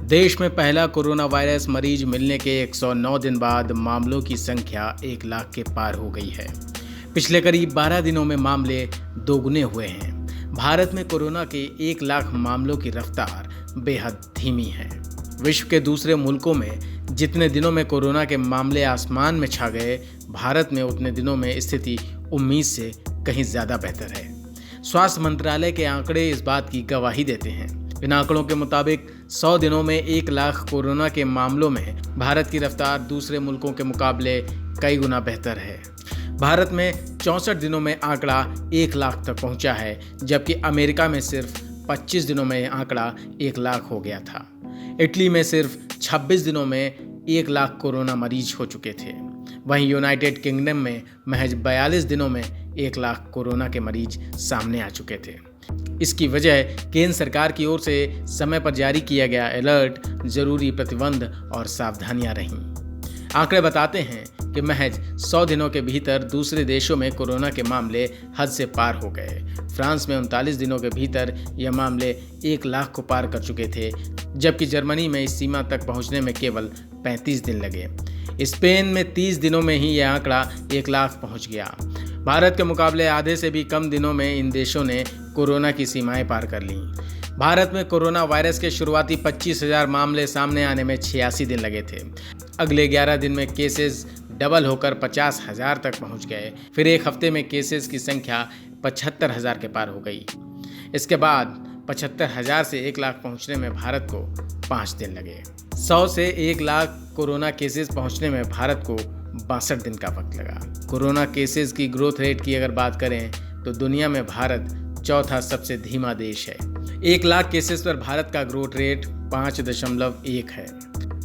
देश में पहला कोरोना वायरस मरीज मिलने के 109 दिन बाद मामलों की संख्या 1 लाख के पार हो गई है। पिछले करीब 12 दिनों में मामले दोगुने हुए हैं। भारत में कोरोना के 1 लाख मामलों की रफ्तार बेहद धीमी है। विश्व के दूसरे मुल्कों में जितने दिनों में कोरोना के मामले आसमान में छा गए, भारत में उतने दिनों में स्थिति उम्मीद से कहीं ज़्यादा बेहतर है। स्वास्थ्य मंत्रालय के आंकड़े इस बात की गवाही देते हैं। इन आंकड़ों के मुताबिक 100 दिनों में 1 लाख कोरोना के मामलों में भारत की रफ्तार दूसरे मुल्कों के मुकाबले कई गुना बेहतर है। भारत में 64 दिनों में आंकड़ा 1 लाख तक पहुंचा है, जबकि अमेरिका में सिर्फ 25 दिनों में आंकड़ा 1 लाख हो गया था। इटली में सिर्फ 26 दिनों में 1 लाख कोरोना मरीज हो चुके थे। वहीं यूनाइटेड किंगडम में महज 42 दिनों में 1 लाख कोरोना के मरीज सामने आ चुके थे। इसकी वजह केंद्र सरकार की ओर से समय पर जारी किया गया अलर्ट, जरूरी प्रतिबंध और सावधानियां रहीं। आंकड़े बताते हैं कि महज 100 दिनों के भीतर दूसरे देशों में कोरोना के मामले हद से पार हो गए। फ्रांस में 39 दिनों के भीतर यह मामले 1 लाख को पार कर चुके थे, जबकि जर्मनी में इस सीमा तक पहुंचने में केवल 35 दिन लगे। स्पेन में 30 दिनों में ही यह आंकड़ा 1 लाख पहुंच गया। भारत के मुकाबले आधे से भी कम दिनों में इन देशों ने कोरोना की सीमाएं पार कर लीं। भारत में कोरोना वायरस के शुरुआती 25,000 मामले सामने आने में 86 दिन लगे थे। अगले 11 दिन में केसेस डबल होकर 50,000 तक पहुंच गए। फिर एक हफ्ते में केसेस की संख्या 75,000 के पार हो गई। इसके बाद 75,000 से 1 लाख पहुंचने में भारत को 5 दिन लगे। 100 से 1 लाख कोरोना केसेस पहुंचने में भारत को 62 दिन का वक्त लगा। कोरोना केसेस की ग्रोथ रेट की अगर बात करें तो दुनिया में भारत चौथा सबसे धीमा देश है। 1 लाख केसेस पर भारत का ग्रोथ रेट 5.1 है।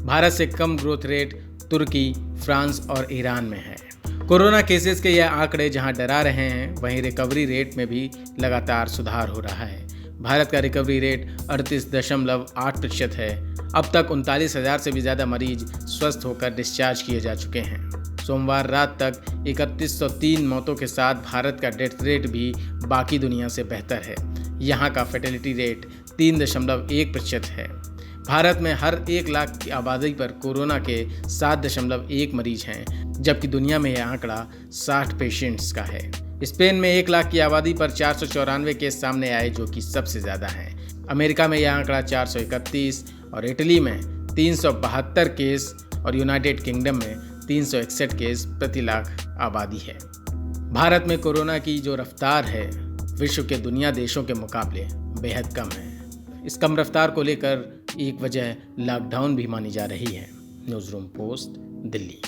भारत से कम ग्रोथ रेट तुर्की, फ्रांस और ईरान में है। कोरोना केसेस के यह आंकड़े जहां डरा रहे हैं, वहीं रिकवरी रेट में भी लगातार सुधार हो रहा है। भारत का रिकवरी रेट 38.8% है। अब तक 39,000 से भी ज़्यादा मरीज स्वस्थ होकर डिस्चार्ज किए जा चुके हैं। सोमवार रात तक 3103 मौतों के साथ भारत का डेथ रेट भी बाकी दुनिया से बेहतर है। यहाँ का फर्टिलिटी रेट 3.1% है। भारत में हर 1 लाख की आबादी पर कोरोना के 7.1 मरीज हैं, जबकि दुनिया में यह आंकड़ा 60 पेशेंट्स का है। स्पेन में 1 लाख की आबादी पर 494 केस सामने आए, जो कि सबसे ज़्यादा हैं। अमेरिका में यह आंकड़ा 431 और इटली में 372 केस और यूनाइटेड किंगडम में 361 केस प्रति लाख आबादी है। भारत में कोरोना की जो रफ्तार है, विश्व के दुनिया देशों के मुकाबले बेहद कम है। इस कम रफ्तार को लेकर एक वजह लॉकडाउन भी मानी जा रही है। News room post, Delhi.